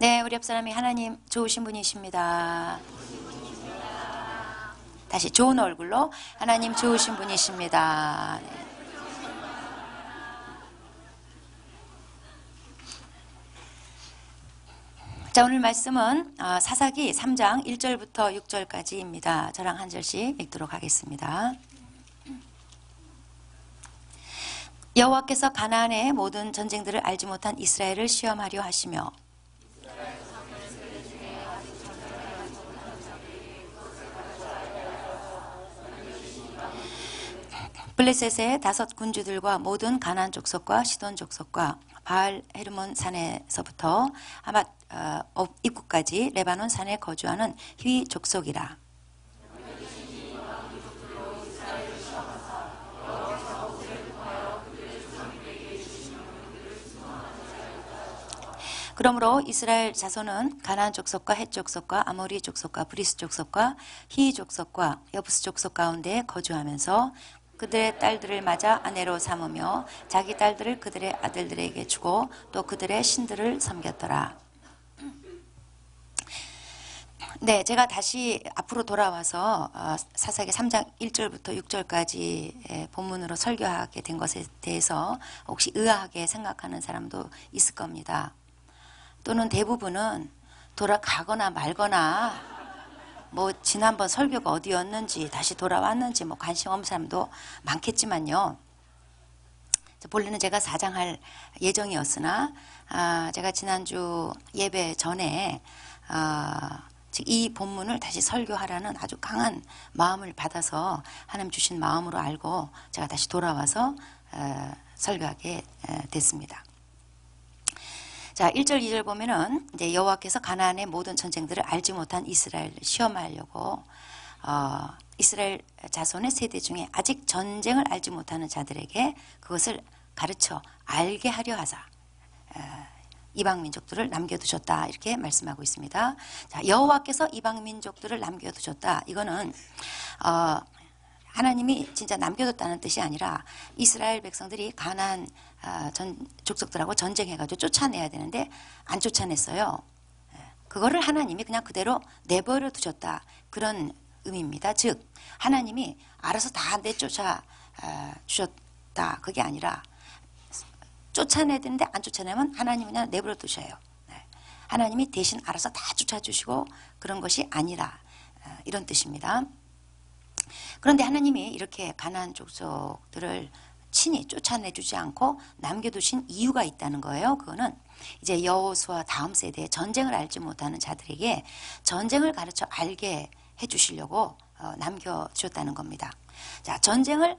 네, 우리 옆사람이 하나님 좋으신 분이십니다. 다시 좋은 얼굴로 하나님 좋으신 분이십니다. 네. 자, 오늘 말씀은 사사기 3장 1절부터 6절까지입니다. 저랑 한 절씩 읽도록 하겠습니다. 여호와께서 가나안의 모든 전쟁들을 알지 못한 이스라엘을 시험하려 하시며 블레셋의 5 군주들과 모든 가나안 족속과 시돈 족속과 바알 헤르몬 산에서부터 하맛 입구까지 레바논 산에 거주하는 휘 족속이라. 그러므로 이스라엘 자손은 가나안 족속과 헷 족속과 아모리 족속과 브리스 족속과 히 족속과 여부스 족속 가운데 거주하면서 그들의 딸들을 맞아 아내로 삼으며 자기 딸들을 그들의 아들들에게 주고 또 그들의 신들을 섬겼더라. 네, 제가 다시 앞으로 돌아와서 사사기 3장 1절부터 6절까지 본문으로 설교하게 된 것에 대해서 혹시 의아하게 생각하는 사람도 있을 겁니다. 또는 대부분은 돌아가거나 말거나 뭐 지난번 설교가 어디였는지 다시 돌아왔는지 뭐 관심 없는 사람도 많겠지만요. 본래는 제가 4장 할 예정이었으나 제가 지난주 예배 전에 이 본문을 다시 설교하라는 아주 강한 마음을 받아서 하나님 주신 마음으로 알고 제가 다시 돌아와서 설교하게 됐습니다. 자, 1절, 2절 보면은 이제 여호와께서 가나안의 모든 전쟁들을 알지 못한 이스라엘을 시험하려고 이스라엘 자손의 세대 중에 아직 전쟁을 알지 못하는 자들에게 그것을 가르쳐 알게 하려 하사 이방 민족들을 남겨두셨다 이렇게 말씀하고 있습니다. 자, 여호와께서 이방 민족들을 남겨두셨다. 이거는 하나님이 진짜 남겨뒀다는 뜻이 아니라 이스라엘 백성들이 가나안 족속들하고 전쟁해가지고 쫓아내야 되는데 안 쫓아냈어요. 그거를 하나님이 그냥 그대로 내버려 두셨다. 그런 의미입니다. 즉 하나님이 알아서 다 내쫓아 주셨다. 그게 아니라 쫓아내야 되는데 안 쫓아내면 하나님이 그냥 내버려 두셔요. 하나님이 대신 알아서 다 쫓아주시고 그런 것이 아니라 이런 뜻입니다. 그런데 하나님이 이렇게 가나안 족속들을 친히 쫓아내주지 않고 남겨두신 이유가 있다는 거예요. 그거는 이제 여호수아 다음 세대에 전쟁을 알지 못하는 자들에게 전쟁을 가르쳐 알게 해주시려고 남겨주셨다는 겁니다. 자, 전쟁을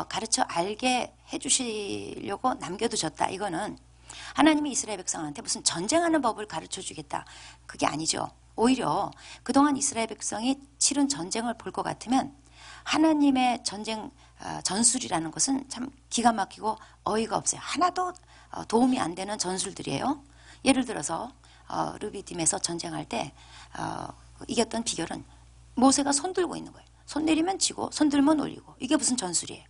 가르쳐 알게 해주시려고 남겨두셨다. 이거는 하나님이 이스라엘 백성한테 무슨 전쟁하는 법을 가르쳐 주겠다. 그게 아니죠. 오히려 그동안 이스라엘 백성이 치른 전쟁을 볼 것 같으면 하나님의 전쟁 전술이라는 것은 참 기가 막히고 어이가 없어요. 하나도 도움이 안 되는 전술들이에요. 예를 들어서 르비딤에서 전쟁할 때 이겼던 비결은 모세가 손 들고 있는 거예요. 손 내리면 지고 손 들면 올리고. 이게 무슨 전술이에요.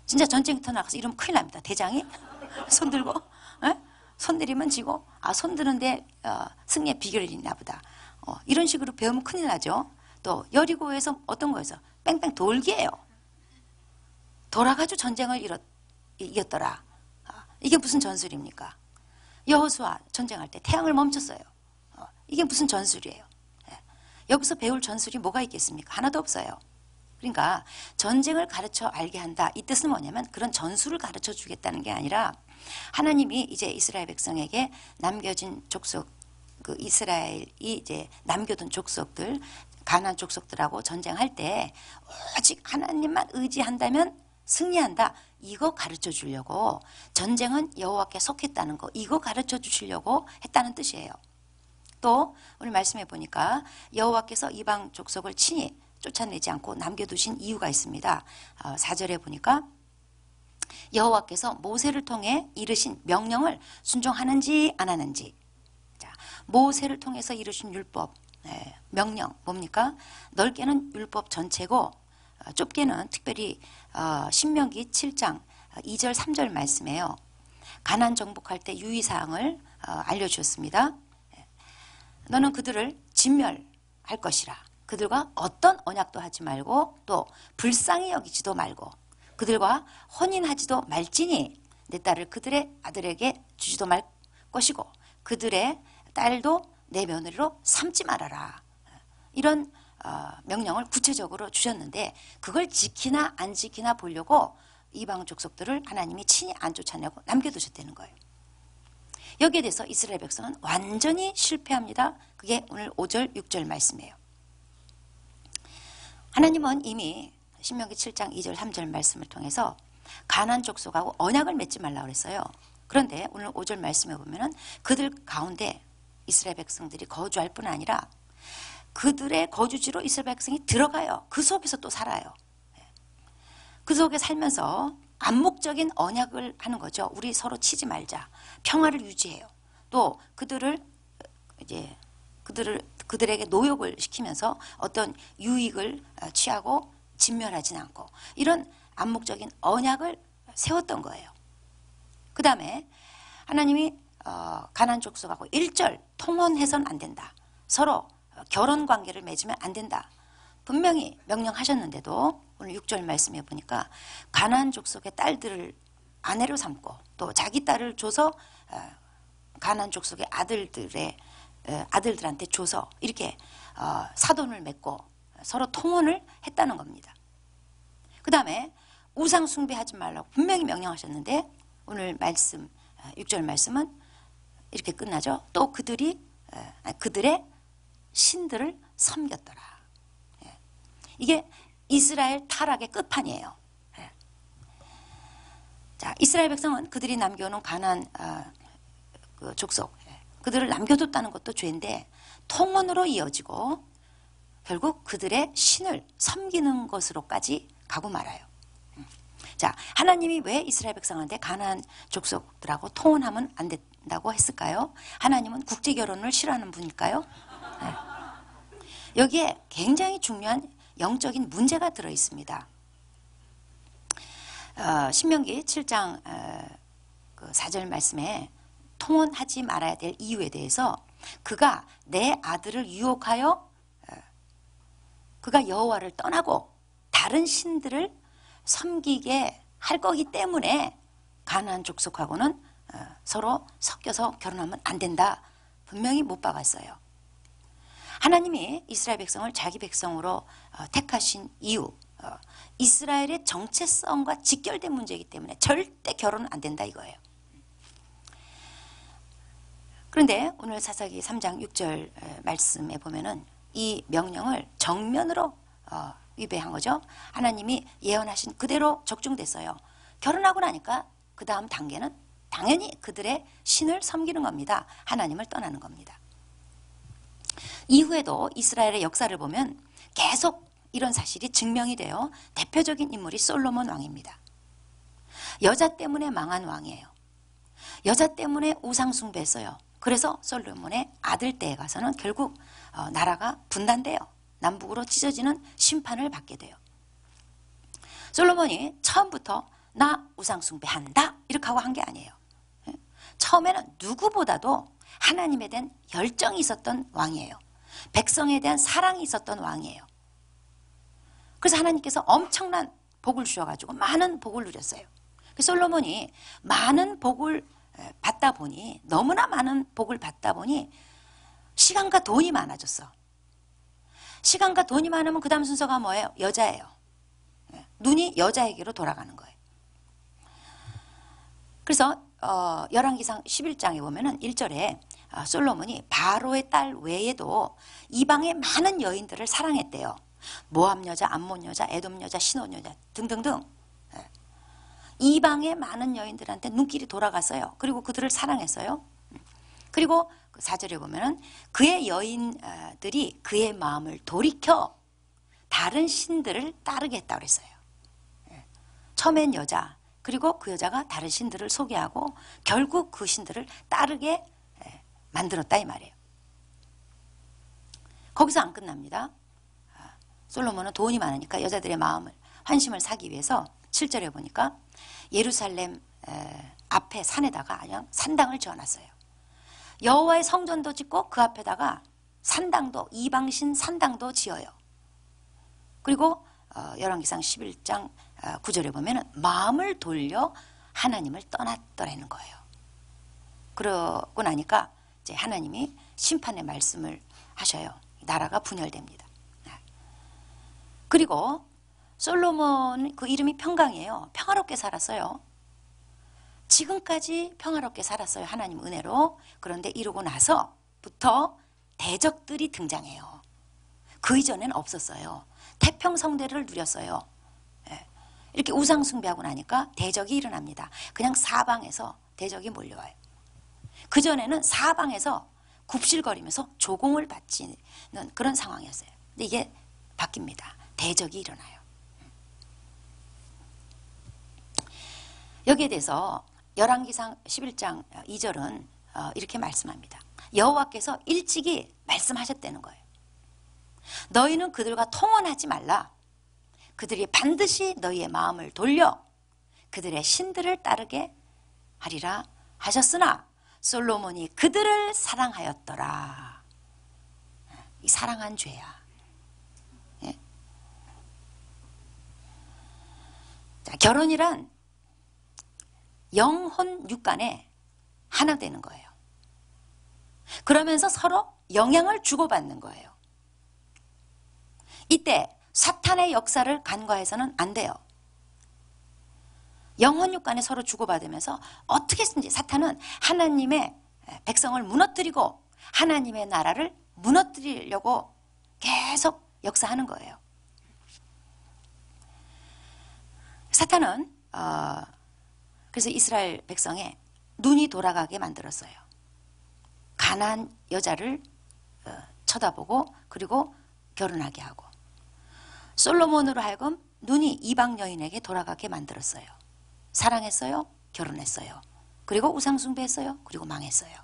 진짜 전쟁터 나가서 이러면 큰일 납니다. 대장이 손 들고 손 내리면 지고 손 드는데 승리의 비결이 있나 보다. 이런 식으로 배우면 큰일 나죠. 또 여리고에서 어떤 거에서 뺑뺑 돌기예요. 돌아가지고 전쟁을 이겼더라. 이게 무슨 전술입니까? 여호수아 전쟁할 때 태양을 멈췄어요. 이게 무슨 전술이에요? 여기서 배울 전술이 뭐가 있겠습니까? 하나도 없어요. 그러니까 전쟁을 가르쳐 알게 한다. 이 뜻은 뭐냐면 그런 전술을 가르쳐 주겠다는 게 아니라 하나님이 이제 이스라엘 백성에게 남겨진 족속, 그 이스라엘이 이제 남겨둔 족속들, 가나안 족속들하고 전쟁할 때 오직 하나님만 의지한다면 승리한다. 이거 가르쳐 주려고 전쟁은 여호와께 속했다는 거 이거 가르쳐 주시려고 했다는 뜻이에요. 또 오늘 말씀해 보니까 여호와께서 이방 족속을 친히 쫓아내지 않고 남겨두신 이유가 있습니다. 4절에 보니까 여호와께서 모세를 통해 이르신 명령을 순종하는지 안 하는지. 자, 모세를 통해서 이르신 율법 명령 뭡니까? 넓게는 율법 전체고 좁게는 특별히 신명기 7장 2절 3절 말씀이에요. 가나안 정복할 때 유의사항을 알려주셨습니다. 너는 그들을 진멸할 것이라. 그들과 어떤 언약도 하지 말고 또 불쌍히 여기지도 말고 그들과 혼인하지도 말지니 내 딸을 그들의 아들에게 주지도 말 것이고 그들의 딸도 내 며느리로 삼지 말아라. 이런 명령을 구체적으로 주셨는데 그걸 지키나 안 지키나 보려고 이방 족속들을 하나님이 친히 안 쫓아내고 남겨두셨다는 거예요. 여기에 대해서 이스라엘 백성은 완전히 실패합니다. 그게 오늘 5절 6절 말씀이에요. 하나님은 이미 신명기 7장 2절 3절 말씀을 통해서 가나안 족속하고 언약을 맺지 말라고 그랬어요. 그런데 오늘 5절 말씀에 보면은 그들 가운데 이스라엘 백성들이 거주할 뿐 아니라 그들의 거주지로 이스라엘 백성이 들어가요. 그 속에서 또 살아요. 그 속에 살면서 암묵적인 언약을 하는 거죠. 우리 서로 치지 말자. 평화를 유지해요. 또 그들을 이제 그들에게 노역을 시키면서 어떤 유익을 취하고 진멸하진 않고 이런 암묵적인 언약을 세웠던 거예요. 그 다음에 하나님이 가나안 족속하고 1절 통혼해서는 안 된다. 서로 결혼 관계를 맺으면 안 된다. 분명히 명령하셨는데도 오늘 6절 말씀해 보니까 가나안 족속의 딸들을 아내로 삼고 또 자기 딸을 줘서 가나안 족속의 아들들한테 줘서 이렇게 사돈을 맺고 서로 통혼을 했다는 겁니다. 그 다음에 우상 숭배하지 말라고 분명히 명령하셨는데 오늘 말씀 6절 말씀은 이렇게 끝나죠. 또 그들의 신들을 섬겼더라. 이게 이스라엘 타락의 끝판이에요. 자, 이스라엘 백성은 그들이 남겨놓은 가나안 그 족속 그들을 남겨뒀다는 것도 죄인데 통혼으로 이어지고 결국 그들의 신을 섬기는 것으로까지 가고 말아요. 자, 하나님이 왜 이스라엘 백성한테 가나안 족속들하고 통혼하면 안 된다고 했을까요? 하나님은 국제결혼을 싫어하는 분일까요? 네. 여기에 굉장히 중요한 영적인 문제가 들어 있습니다. 신명기 7장 4절 말씀에 통혼하지 말아야 될 이유에 대해서 그가 내 아들을 유혹하여 그가 여호와를 떠나고 다른 신들을 섬기게 할 거기 때문에 가나안 족속하고는 서로 섞여서 결혼하면 안 된다. 분명히 못 박았어요. 하나님이 이스라엘 백성을 자기 백성으로 택하신 이유 이스라엘의 정체성과 직결된 문제이기 때문에 절대 결혼은 안 된다 이거예요. 그런데 오늘 사사기 3장 6절 말씀에 보면은 이 명령을 정면으로 위배한 거죠. 하나님이 예언하신 그대로 적중됐어요. 결혼하고 나니까 그 다음 단계는 당연히 그들의 신을 섬기는 겁니다. 하나님을 떠나는 겁니다. 이후에도 이스라엘의 역사를 보면 계속 이런 사실이 증명이 돼요. 대표적인 인물이 솔로몬 왕입니다. 여자 때문에 망한 왕이에요. 여자 때문에 우상 숭배했어요. 그래서 솔로몬의 아들 때에 가서는 결국 나라가 분단돼요. 남북으로 찢어지는 심판을 받게 돼요. 솔로몬이 처음부터 나 우상 숭배한다 이렇게 하고 한 게 아니에요. 처음에는 누구보다도 하나님에 대한 열정이 있었던 왕이에요. 백성에 대한 사랑이 있었던 왕이에요. 그래서 하나님께서 엄청난 복을 주셔가지고 많은 복을 누렸어요. 솔로몬이 많은 복을 받다 보니 너무나 많은 복을 받다 보니 시간과 돈이 많아졌어. 시간과 돈이 많으면 그 다음 순서가 뭐예요? 여자예요. 눈이 여자에게로 돌아가는 거예요. 그래서 열왕기상 11장에 보면은 1절에 솔로몬이 바로의 딸 외에도 이방의 많은 여인들을 사랑했대요. 모압 여자, 암몬 여자, 에돔 여자, 시돈 여자 등등등 이방의 많은 여인들한테 눈길이 돌아갔어요. 그리고 그들을 사랑했어요. 그리고 4절에 보면은 그의 여인들이 그의 마음을 돌이켜 다른 신들을 따르게 했다고 그랬어요. 처음엔 여자, 그리고 그 여자가 다른 신들을 소개하고 결국 그 신들을 따르게 만들었다 이 말이에요. 거기서 안 끝납니다. 솔로몬은 돈이 많으니까 여자들의 마음을 환심을 사기 위해서 7절에 보니까 예루살렘 앞에 산에다가 그냥 산당을 지어놨어요. 여호와의 성전도 짓고 그 앞에다가 산당도, 이방신 산당도 지어요. 그리고 열왕기상 11장 9절에 보면은 마음을 돌려 하나님을 떠났더라는 거예요. 그러고 나니까 이제 하나님이 심판의 말씀을 하셔요. 나라가 분열됩니다. 그리고 솔로몬 그 이름이 평강이에요. 평화롭게 살았어요. 지금까지 평화롭게 살았어요. 하나님 은혜로. 그런데 이러고 나서부터 대적들이 등장해요. 그 이전에는 없었어요. 태평성대를 누렸어요. 이렇게 우상 숭배하고 나니까 대적이 일어납니다. 그냥 사방에서 대적이 몰려와요. 그전에는 사방에서 굽실거리면서 조공을 바치는 그런 상황이었어요. 근데 이게 바뀝니다. 대적이 일어나요. 여기에 대해서 열왕기상 11장 2절은 이렇게 말씀합니다. 여호와께서 일찍이 말씀하셨다는 거예요. 너희는 그들과 통혼하지 말라. 그들이 반드시 너희의 마음을 돌려 그들의 신들을 따르게 하리라 하셨으나 솔로몬이 그들을 사랑하였더라. 이 사랑한 죄야. 예? 자, 결혼이란 영혼 육간에 하나 되는 거예요. 그러면서 서로 영향을 주고받는 거예요. 이때 사탄의 역사를 간과해서는 안 돼요. 영혼 육간에 서로 주고받으면서 어떻게든지 사탄은 하나님의 백성을 무너뜨리고 하나님의 나라를 무너뜨리려고 계속 역사하는 거예요. 사탄은 그래서 이스라엘 백성의 눈이 돌아가게 만들었어요. 가난한 여자를 쳐다보고 그리고 결혼하게 하고 솔로몬으로 하여금 눈이 이방 여인에게 돌아가게 만들었어요. 사랑했어요. 결혼했어요. 그리고 우상숭배했어요. 그리고 망했어요.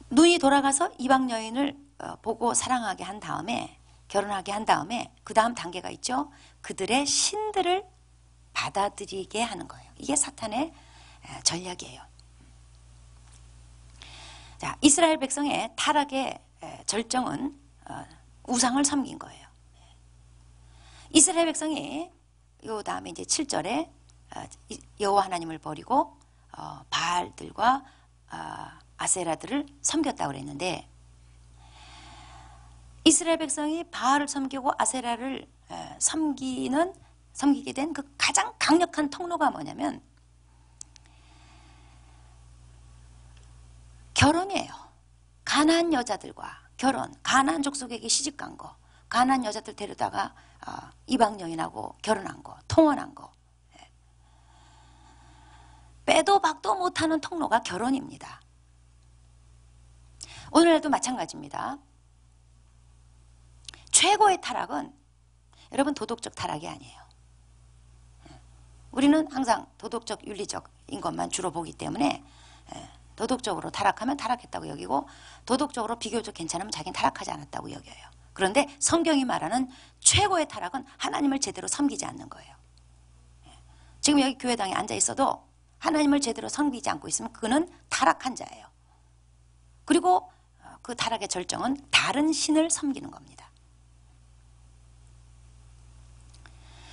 눈이 돌아가서 이방 여인을 보고 사랑하게 한 다음에 결혼하게 한 다음에 그 다음 단계가 있죠. 그들의 신들을 받아들이게 하는 거예요. 이게 사탄의 전략이에요. 자, 이스라엘 백성의 타락의 절정은 우상을 섬긴 거예요. 이스라엘 백성이 요 다음에 이제 7절에 여호와 하나님을 버리고 바알들과 아세라들을 섬겼다고 그랬는데 이스라엘 백성이 바알을 섬기고 아세라를 섬기게 된 그 가장 강력한 통로가 뭐냐면 결혼이에요. 가난한 여자들과 결혼, 가난한 족속에게 시집간 거, 가난한 여자들 데려다가 이방 여인하고 결혼한 거, 통혼한 거. 빼도 박도 못하는 통로가 결혼입니다. 오늘날도 마찬가지입니다. 최고의 타락은 여러분 도덕적 타락이 아니에요. 우리는 항상 도덕적 윤리적인 것만 주로 보기 때문에 도덕적으로 타락하면 타락했다고 여기고 도덕적으로 비교적 괜찮으면 자기는 타락하지 않았다고 여겨요. 그런데 성경이 말하는 최고의 타락은 하나님을 제대로 섬기지 않는 거예요. 지금 여기 교회당에 앉아 있어도 하나님을 제대로 섬기지 않고 있으면 그는 타락한 자예요. 그리고 그 타락의 절정은 다른 신을 섬기는 겁니다.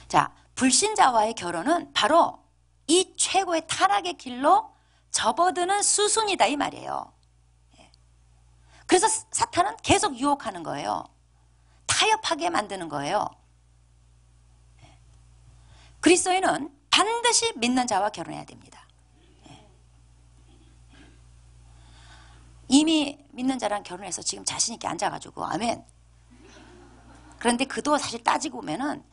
자, 불신자와의 결혼은 바로 이 최고의 타락의 길로 접어드는 수순이다 이 말이에요. 그래서 사탄은 계속 유혹하는 거예요. 타협하게 만드는 거예요. 그리스도인은 반드시 믿는 자와 결혼해야 됩니다. 이미 믿는 자랑 결혼해서 지금 자신 있게 앉아가지고 아멘. 그런데 그도 사실 따지고 보면은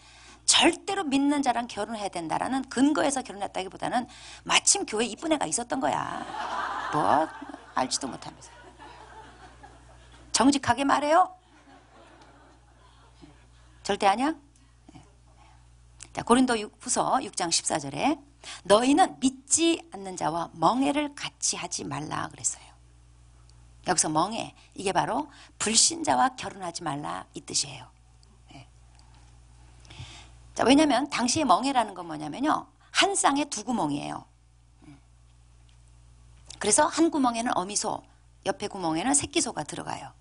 절대로 믿는 자랑 결혼해야 된다라는 근거에서 결혼했다기보다는 마침 교회에 이쁜 애가 있었던 거야. 뭐 알지도 못하면서. 정직하게 말해요. 절대 아니야? 자, 고린도 후서 6장 14절에 너희는 믿지 않는 자와 멍해를 같이 하지 말라 그랬어요. 여기서 멍해, 이게 바로 불신자와 결혼하지 말라 이 뜻이에요. 자, 왜냐하면 당시에 멍해라는 건 뭐냐면요, 한 쌍에 두 구멍이에요. 그래서 한 구멍에는 어미소, 옆에 구멍에는 새끼소가 들어가요.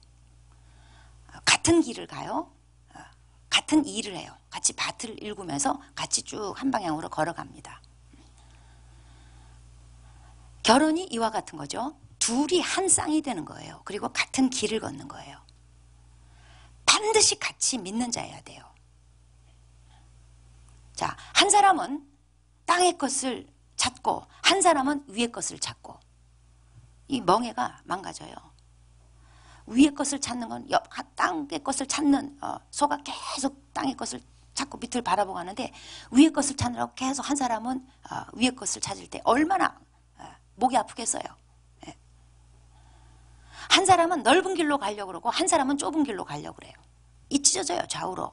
같은 길을 가요. 같은 일을 해요. 같이 밭을 일구면서 같이 쭉 한 방향으로 걸어갑니다. 결혼이 이와 같은 거죠. 둘이 한 쌍이 되는 거예요. 그리고 같은 길을 걷는 거예요. 반드시 같이 믿는 자여야 돼요. 자, 한 사람은 땅의 것을 찾고 한 사람은 위의 것을 찾고, 이 멍해가 망가져요. 위의 것을 찾는 건 땅의 것을 찾는 소가 계속 땅의 것을 찾고 밑을 바라보고 하는데, 위의 것을 찾느라고 계속 한 사람은 위의 것을 찾을 때 얼마나 목이 아프겠어요. 예. 한 사람은 넓은 길로 가려고 그러고 한 사람은 좁은 길로 가려고 그래요. 이 찢어져요, 좌우로.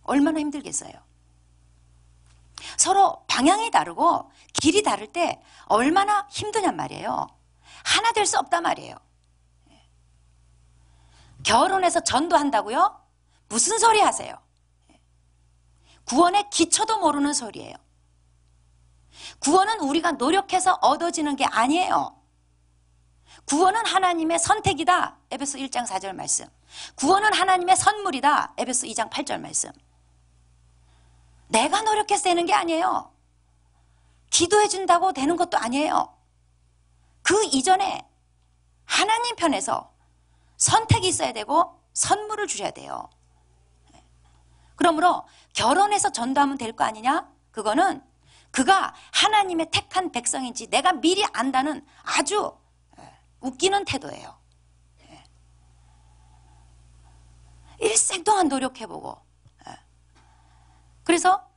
얼마나 힘들겠어요. 서로 방향이 다르고 길이 다를 때 얼마나 힘드냔 말이에요. 하나 될 수 없단 말이에요. 결혼해서 전도한다고요? 무슨 소리 하세요? 구원의 기초도 모르는 소리예요. 구원은 우리가 노력해서 얻어지는 게 아니에요. 구원은 하나님의 선택이다. 에베소 1장 4절 말씀. 구원은 하나님의 선물이다. 에베소 2장 8절 말씀. 내가 노력해서 되는 게 아니에요. 기도해 준다고 되는 것도 아니에요. 그 이전에 하나님 편에서 선택이 있어야 되고 선물을 주셔야 돼요. 그러므로 결혼해서 전도하면 될 거 아니냐? 그거는 그가 하나님의 택한 백성인지 내가 미리 안다는 아주 웃기는 태도예요. 일생 동안 노력해보고, 그래서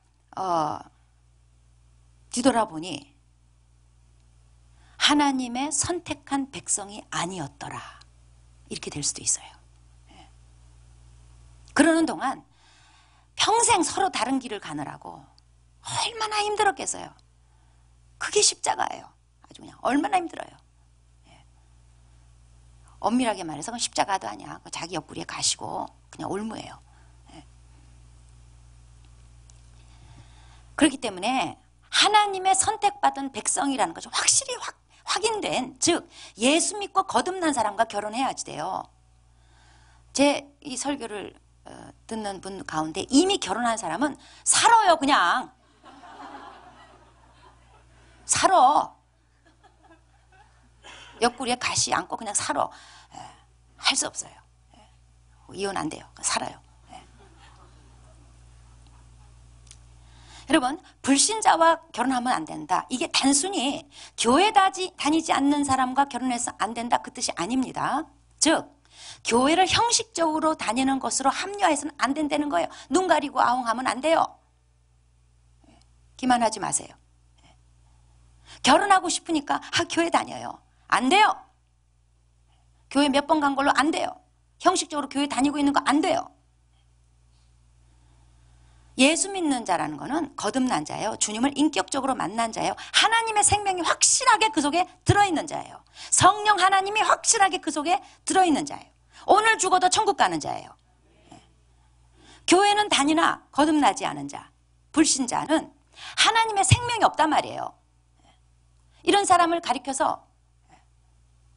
뒤돌아보니 하나님의 선택한 백성이 아니었더라, 이렇게 될 수도 있어요. 그러는 동안 평생 서로 다른 길을 가느라고 얼마나 힘들었겠어요. 그게 십자가예요. 아주 그냥 얼마나 힘들어요. 엄밀하게 말해서 그건 십자가도 아니야. 자기 옆구리에 가시고 그냥 올무예요. 그렇기 때문에 하나님의 선택받은 백성이라는 것이 확실히 확인된, 즉 예수 믿고 거듭난 사람과 결혼해야지 돼요. 제 이 설교를 듣는 분 가운데 이미 결혼한 사람은 살아요. 그냥 살아. 옆구리에 가시 안고 그냥 살아. 할 수 없어요. 이혼 안 돼요. 살아요. 여러분, 불신자와 결혼하면 안 된다, 이게 단순히 교회 다니지 않는 사람과 결혼해서 안 된다 그 뜻이 아닙니다. 즉 교회를 형식적으로 다니는 것으로 합리화해서는 안 된다는 거예요. 눈 가리고 아웅하면 안 돼요. 기만하지 마세요. 결혼하고 싶으니까 교회 다녀요. 안 돼요. 교회 몇 번 간 걸로 안 돼요. 형식적으로 교회 다니고 있는 거 안 돼요. 예수 믿는 자라는 거는 거듭난 자예요. 주님을 인격적으로 만난 자예요. 하나님의 생명이 확실하게 그 속에 들어있는 자예요. 성령 하나님이 확실하게 그 속에 들어있는 자예요. 오늘 죽어도 천국 가는 자예요. 교회는 다니나 거듭나지 않은 자, 불신자는 하나님의 생명이 없단 말이에요. 이런 사람을 가리켜서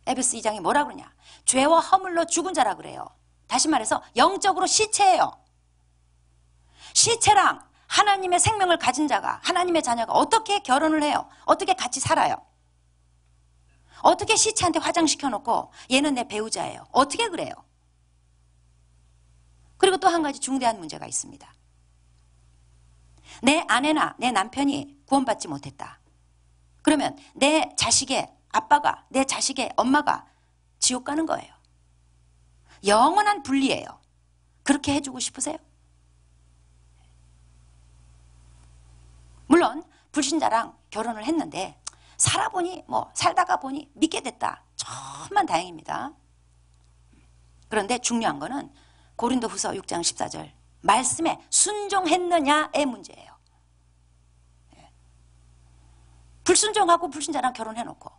에베소 2장이 뭐라 그러냐? 죄와 허물로 죽은 자라 그래요. 다시 말해서 영적으로 시체예요. 시체랑 하나님의 생명을 가진 자가, 하나님의 자녀가 어떻게 결혼을 해요? 어떻게 같이 살아요? 어떻게 시체한테 화장시켜 놓고 얘는 내 배우자예요? 어떻게 그래요? 그리고 또 한 가지 중대한 문제가 있습니다. 내 아내나 내 남편이 구원받지 못했다. 그러면 내 자식의 아빠가, 내 자식의 엄마가 지옥 가는 거예요. 영원한 분리예요. 그렇게 해주고 싶으세요? 물론 불신자랑 결혼을 했는데 살아보니 살다가 보니 믿게 됐다, 천만 다행입니다. 그런데 중요한 거는 고린도후서 6장 14절 말씀에 순종했느냐의 문제예요. 불순종하고 불신자랑 결혼해놓고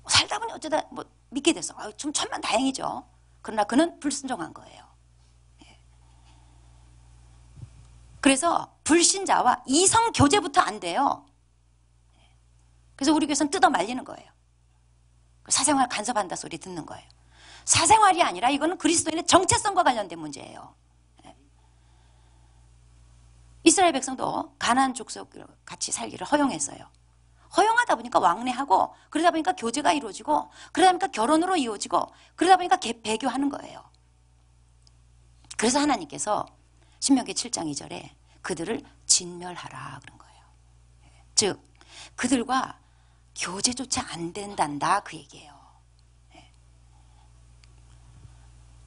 살다 보니 어쩌다 믿게 돼서 좀 천만 다행이죠. 그러나 그는 불순종한 거예요. 그래서 불신자와 이성 교제부터 안 돼요. 그래서 우리 교회에서는 뜯어 말리는 거예요. 사생활 간섭한다 소리 듣는 거예요. 사생활이 아니라 이거는 그리스도인의 정체성과 관련된 문제예요. 이스라엘 백성도 가나안 족속으로 같이 살기를 허용했어요. 허용하다 보니까 왕래하고, 그러다 보니까 교제가 이루어지고, 그러다 보니까 결혼으로 이루어지고, 그러다 보니까 배교하는 거예요. 그래서 하나님께서 신명기 7장 2절에 그들을 진멸하라 그런 거예요. 즉 그들과 교제조차 안 된단다 그 얘기예요.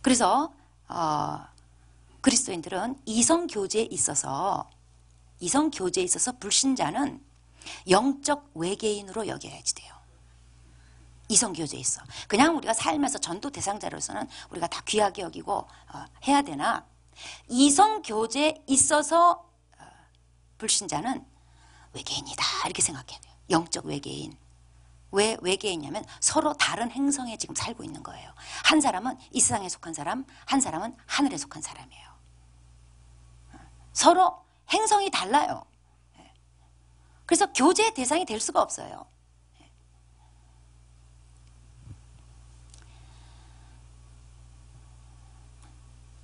그래서 그리스도인들은 이성교제에 있어서 불신자는 영적 외계인으로 여겨야지 돼요. 이성교제에 있어. 그냥 우리가 살면서 전도 대상자로서는 우리가 다 귀하게 여기고 해야 되나, 이성교제에 있어서 불신자는 외계인이다 이렇게 생각해야 돼요. 영적 외계인. 왜 외계인이냐면 서로 다른 행성에 지금 살고 있는 거예요. 한 사람은 이 세상에 속한 사람, 한 사람은 하늘에 속한 사람이에요. 서로 행성이 달라요. 그래서 교제의 대상이 될 수가 없어요.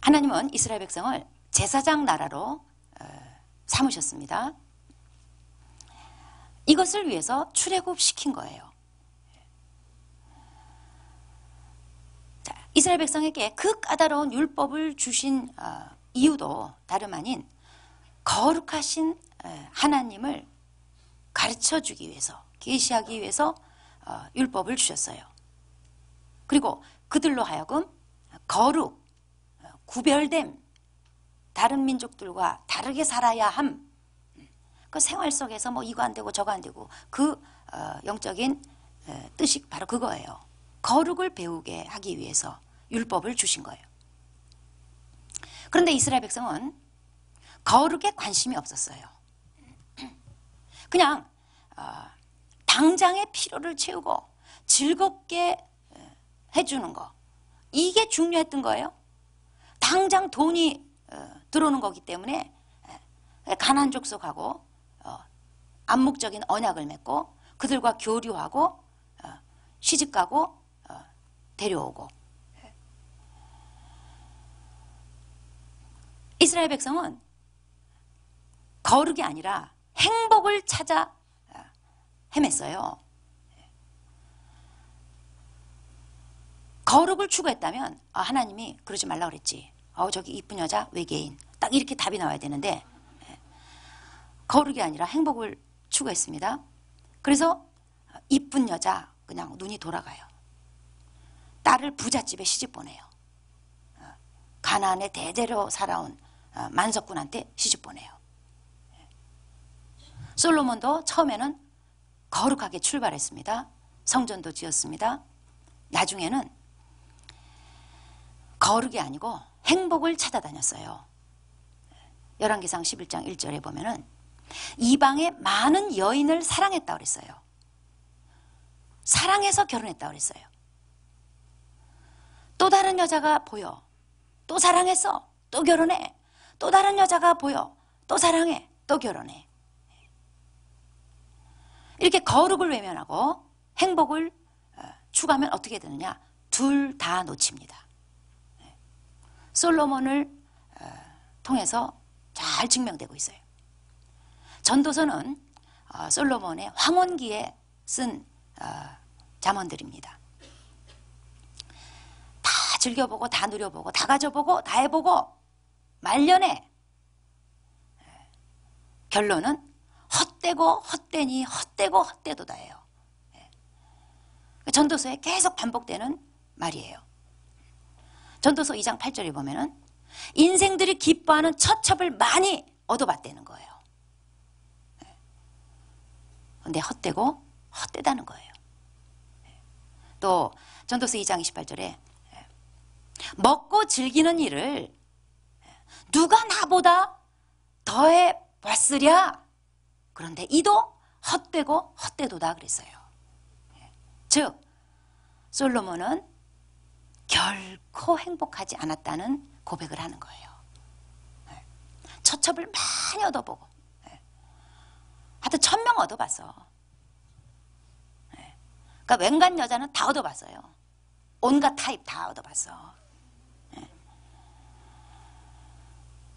하나님은 이스라엘 백성을 제사장 나라로 삼으셨습니다. 이것을 위해서 출애굽시킨 거예요. 자, 이스라엘 백성에게 그 까다로운 율법을 주신 이유도 다름 아닌 거룩하신 하나님을 가르쳐주기 위해서, 계시하기 위해서 율법을 주셨어요. 그리고 그들로 하여금 거룩, 구별됨, 다른 민족들과 다르게 살아야 함, 그 생활 속에서 뭐 이거 안 되고 저거 안 되고 그 영적인 뜻이 바로 그거예요. 거룩을 배우게 하기 위해서 율법을 주신 거예요. 그런데 이스라엘 백성은 거룩에 관심이 없었어요. 그냥 당장의 필요를 채우고 즐겁게 해주는 거, 이게 중요했던 거예요. 당장 돈이 들어오는 거기 때문에 가나안 족속하고 암묵적인 언약을 맺고 그들과 교류하고 시집가고 데려오고. 이스라엘 백성은 거룩이 아니라 행복을 찾아 헤맸어요. 거룩을 추구했다면 하나님이 그러지 말라 그랬지. 저기 이쁜 여자 외계인, 딱 이렇게 답이 나와야 되는데 거룩이 아니라 행복을 추구했습니다. 그래서 이쁜 여자 그냥 눈이 돌아가요. 딸을 부잣집에 시집 보내요. 가나안에 대대로 살아온 만석군한테 시집 보내요. 솔로몬도 처음에는 거룩하게 출발했습니다. 성전도 지었습니다. 나중에는 거룩이 아니고 행복을 찾아다녔어요. 열왕기상 11장 1절에 보면은 이방의 많은 여인을 사랑했다고 그랬어요. 사랑해서 결혼했다고 그랬어요. 또 다른 여자가 보여, 또 사랑했어, 또 결혼해. 또 다른 여자가 보여, 또 사랑해, 또 결혼해. 이렇게 거룩을 외면하고 행복을 추구하면 어떻게 되느냐? 둘 다 놓칩니다. 솔로몬을 통해서 잘 증명되고 있어요. 전도서는 솔로몬의 황혼기에 쓴 잠언들입니다. 다 즐겨보고 다 누려보고 다 가져보고 다 해보고 말년에 결론은 헛되고 헛되니 헛되고 헛되도다예요. 전도서에 계속 반복되는 말이에요. 전도서 2장 8절에 보면은 인생들이 기뻐하는 처첩을 많이 얻어봤다는 거예요. 근데 헛되고 헛되다는 거예요. 또 전도서 2장 28절에 먹고 즐기는 일을 누가 나보다 더해 봤으랴. 그런데 이도 헛되고 헛되도다 그랬어요. 즉 솔로몬은 결코 행복하지 않았다는 고백을 하는 거예요. 처첩을 많이 얻어보고 하여튼 1000명 얻어봤어. 그러니까 웬간 여자는 다 얻어봤어요. 온갖 타입 다 얻어봤어.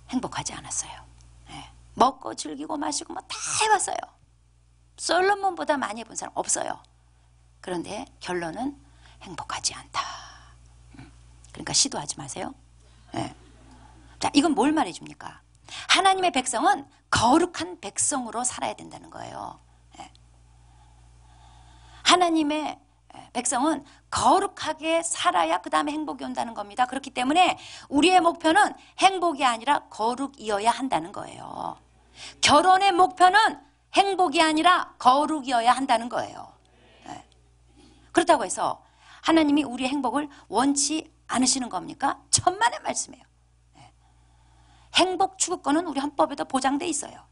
행복하지 않았어요. 먹고 즐기고 마시고 뭐 다 해봤어요. 솔로몬보다 많이 해본 사람 없어요. 그런데 결론은 행복하지 않다. 그러니까 시도하지 마세요. 자, 이건 뭘 말해줍니까? 하나님의 백성은 거룩한 백성으로 살아야 된다는 거예요. 하나님의 백성은 거룩하게 살아야 그 다음에 행복이 온다는 겁니다. 그렇기 때문에 우리의 목표는 행복이 아니라 거룩이어야 한다는 거예요. 결혼의 목표는 행복이 아니라 거룩이어야 한다는 거예요. 그렇다고 해서 하나님이 우리의 행복을 원치 않으시는 겁니까? 천만의 말씀이에요. 행복 추구권은 우리 헌법에도 보장돼 있어요.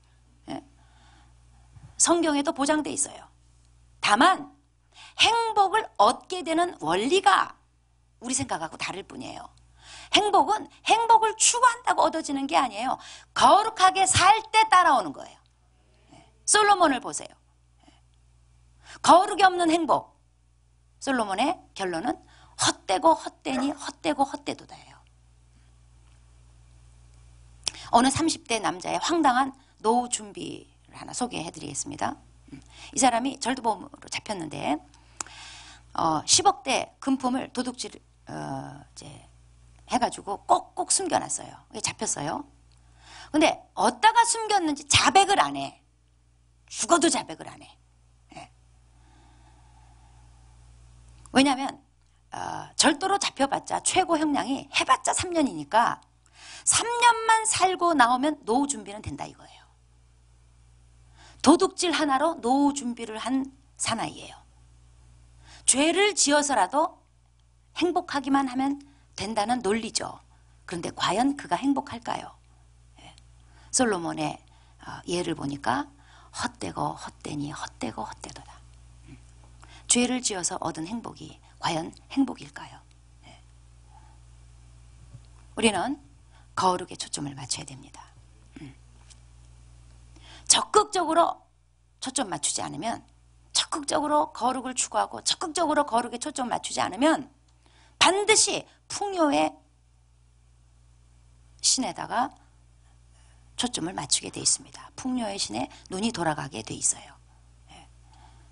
성경에도 보장돼 있어요. 다만 행복을 얻게 되는 원리가 우리 생각하고 다를 뿐이에요. 행복은 행복을 추구한다고 얻어지는 게 아니에요. 거룩하게 살 때 따라오는 거예요. 솔로몬을 보세요. 거룩이 없는 행복. 솔로몬의 결론은 헛되고 헛되니 헛되고 헛되도다예요. 어느 30대 남자의 황당한 노후 준비를 하나 소개해드리겠습니다. 이 사람이 절도범으로 잡혔는데 10억대 금품을 도둑질 이제 해가지고 꼭꼭 숨겨놨어요. 잡혔어요. 근데 어디다가 숨겼는지 자백을 안 해. 죽어도 자백을 안 해. 왜냐하면 절도로 잡혀봤자 최고 형량이 해봤자 3년이니까 3년만 살고 나오면 노후 준비는 된다 이거예요. 도둑질 하나로 노후 준비를 한 사나이예요. 죄를 지어서라도 행복하기만 하면 된다는 논리죠. 그런데 과연 그가 행복할까요? 솔로몬의 예를 보니까 헛되고 헛되니 헛되고 헛되도다. 죄를 지어서 얻은 행복이 과연 행복일까요? 우리는 거룩에 초점을 맞춰야 됩니다. 적극적으로 초점 맞추지 않으면, 적극적으로 거룩을 추구하고 적극적으로 거룩에 초점 맞추지 않으면 반드시 풍요의 신에다가 초점을 맞추게 돼 있습니다. 풍요의 신에 눈이 돌아가게 돼 있어요.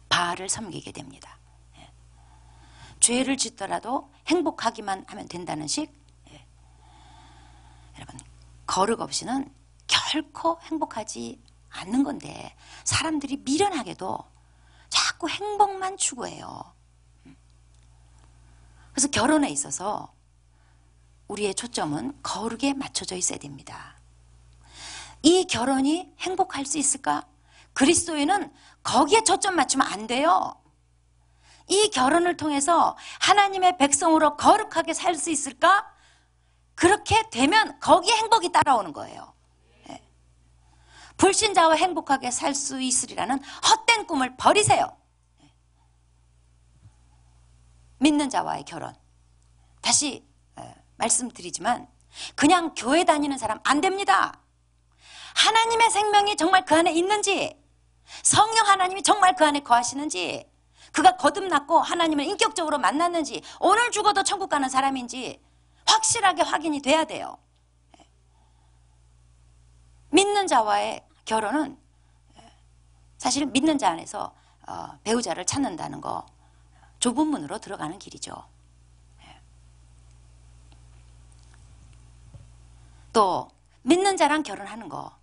바알을 섬기게 됩니다. 죄를 짓더라도 행복하기만 하면 된다는 식. 여러분, 거룩 없이는 결코 행복하지 않는 건데 사람들이 미련하게도 자꾸 행복만 추구해요. 그래서 결혼에 있어서 우리의 초점은 거룩에 맞춰져 있어야 됩니다. 이 결혼이 행복할 수 있을까? 그리스도인은 거기에 초점 맞추면 안 돼요. 이 결혼을 통해서 하나님의 백성으로 거룩하게 살 수 있을까? 그렇게 되면 거기에 행복이 따라오는 거예요. 불신자와 행복하게 살 수 있으리라는 헛된 꿈을 버리세요. 믿는 자와의 결혼. 다시 말씀드리지만 그냥 교회 다니는 사람 안 됩니다. 하나님의 생명이 정말 그 안에 있는지, 성령 하나님이 정말 그 안에 거하시는지, 그가 거듭났고 하나님을 인격적으로 만났는지, 오늘 죽어도 천국 가는 사람인지 확실하게 확인이 돼야 돼요. 믿는 자와의 결혼은 사실 믿는 자 안에서 배우자를 찾는다는 거, 좁은 문으로 들어가는 길이죠. 또 믿는 자랑 결혼하는 거,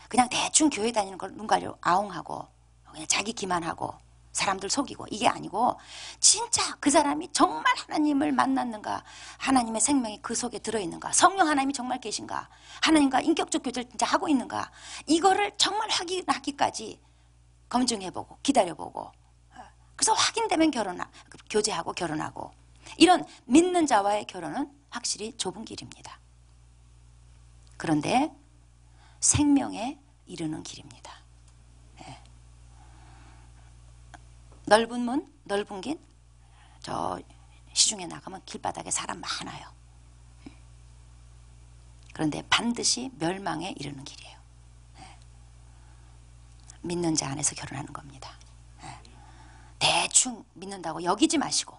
그냥 대충 교회 다니는 걸 눈 가리고 아웅하고 그냥 자기 기만하고 사람들 속이고 이게 아니고, 진짜 그 사람이 정말 하나님을 만났는가, 하나님의 생명이 그 속에 들어있는가, 성령 하나님이 정말 계신가, 하나님과 인격적 교제를 진짜 하고 있는가, 이거를 정말 확인하기까지 검증해보고 기다려보고, 그래서 확인되면 교제하고 결혼하고, 이런 믿는 자와의 결혼은 확실히 좁은 길입니다. 그런데 생명에 이르는 길입니다. 넓은 문, 넓은 길, 저 시중에 나가면 길바닥에 사람 많아요. 그런데 반드시 멸망에 이르는 길이에요. 믿는 자 안에서 결혼하는 겁니다. 대충 믿는다고 여기지 마시고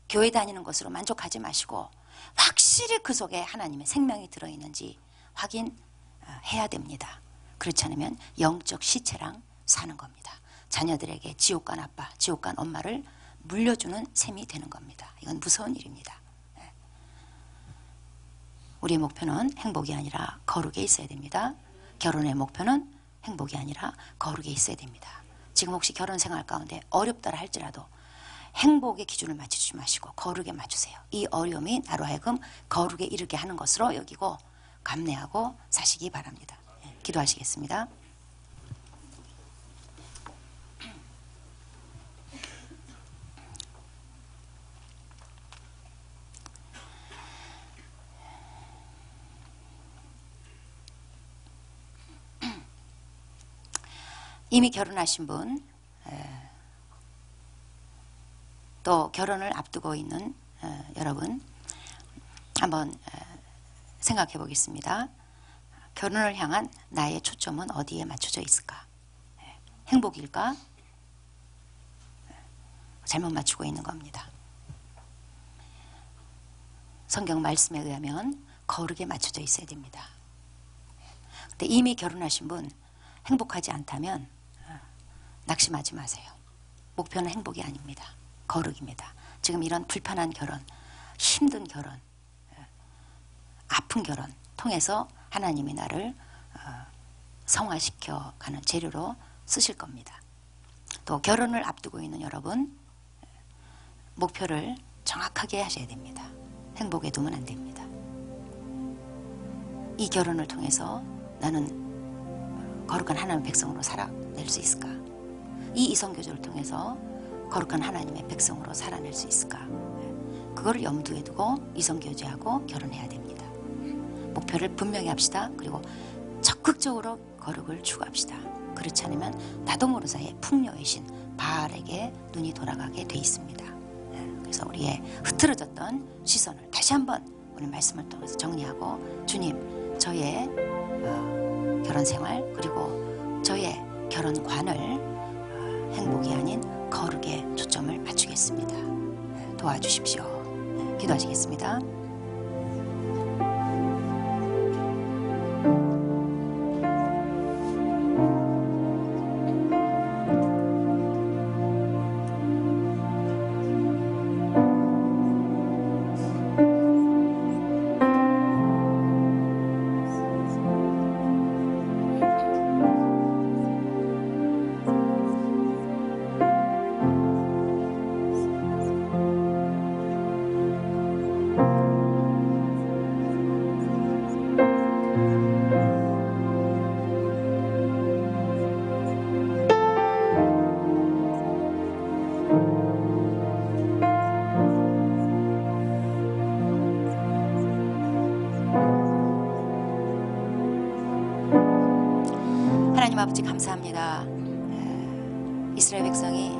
교회 다니는 것으로 만족하지 마시고 확실히 그 속에 하나님의 생명이 들어있는지 확인해야 됩니다. 그렇지 않으면 영적 시체랑 사는 겁니다. 자녀들에게 지옥 간 아빠, 지옥 간 엄마를 물려주는 셈이 되는 겁니다. 이건 무서운 일입니다. 우리의 목표는 행복이 아니라 거룩에 있어야 됩니다. 결혼의 목표는 행복이 아니라 거룩에 있어야 됩니다. 지금 혹시 결혼 생활 가운데 어렵다라 할지라도 행복의 기준을 맞추지 마시고 거룩에 맞추세요. 이 어려움이 나로 하여금 거룩에 이르게 하는 것으로 여기고 감내하고 사시기 바랍니다. 기도하시겠습니다. 이미 결혼하신 분, 또 결혼을 앞두고 있는 여러분 한번 생각해 보겠습니다. 결혼을 향한 나의 초점은 어디에 맞춰져 있을까? 행복일까? 잘못 맞추고 있는 겁니다. 성경 말씀에 의하면 거룩에 맞춰져 있어야 됩니다. 근데 이미 결혼하신 분 행복하지 않다면 낙심하지 마세요. 목표는 행복이 아닙니다. 거룩입니다. 지금 이런 불편한 결혼, 힘든 결혼, 아픈 결혼 통해서 하나님이 나를 성화시켜 가는 재료로 쓰실 겁니다. 또 결혼을 앞두고 있는 여러분 목표를 정확하게 하셔야 됩니다. 행복에 두면 안 됩니다. 이 결혼을 통해서 나는 거룩한 하나님의 백성으로 살아낼 수 있을까? 이 이성교제를 통해서 거룩한 하나님의 백성으로 살아낼 수 있을까? 그거를 염두에 두고 이성교제하고 결혼해야 됩니다. 목표를 분명히 합시다. 그리고 적극적으로 거룩을 추구합시다. 그렇지 않으면 나도 모르는 사이에 풍요의 신 바알에게 눈이 돌아가게 돼 있습니다. 그래서 우리의 흐트러졌던 시선을 다시 한번 오늘 말씀을 통해서 정리하고 주님, 저의 결혼 생활 그리고 저의 결혼관을 행복이 아닌 거룩에 초점을 맞추겠습니다. 도와주십시오. 기도하시겠습니다. 하나님 아버지 감사합니다. 이스라엘 백성이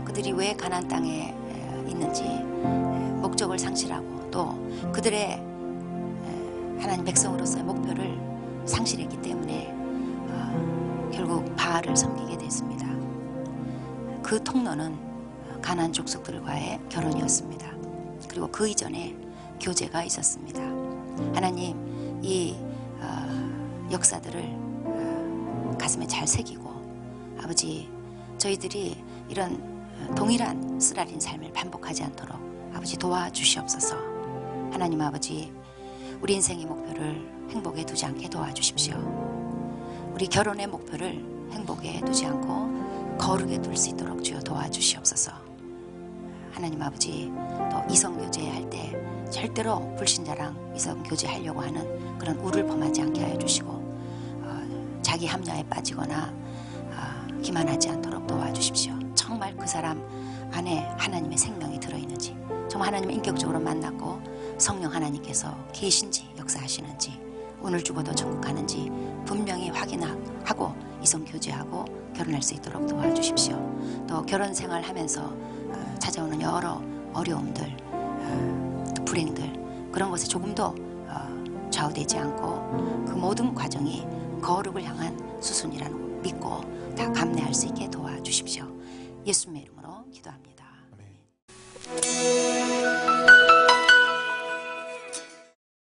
그들이 왜 가나안 땅에 있는지 목적을 상실하고 또 그들의 하나님 백성으로서의 목표를 상실했기 때문에 결국 바알을 섬기게 됐습니다. 그 통로는 가나안 족속들과의 결혼이었습니다. 그리고 그 이전에 교제가 있었습니다. 하나님 이 역사들을 가슴에 잘 새기고 아버지 저희들이 이런 동일한 쓰라린 삶을 반복하지 않도록 아버지 도와주시옵소서. 하나님 아버지 우리 인생의 목표를 행복에 두지 않게 도와주십시오. 우리 결혼의 목표를 행복에 두지 않고 거룩에 둘 수 있도록 주여 도와주시옵소서. 하나님 아버지 또 이성교제할 때 절대로 불신자랑 이성교제하려고 하는 그런 우를 범하지 않게 하여 주시고 자기 합리화에 빠지거나 기만하지 않도록 도와주십시오. 정말 그 사람 안에 하나님의 생명이 들어있는지 정말 하나님을 인격적으로 만났고 성령 하나님께서 계신지 역사하시는지 오늘 죽어도 천국 가는지 분명히 확인하고 이성교제하고 결혼할 수 있도록 도와주십시오. 또 결혼 생활하면서 찾아오는 여러 어려움들 불행들 그런 것에 조금도 좌우되지 않고 그 모든 과정이 거룩을 향한 수순이라는 믿고 다 감내할 수 있게 도와주십시오. 예수님의 이름으로 기도합니다.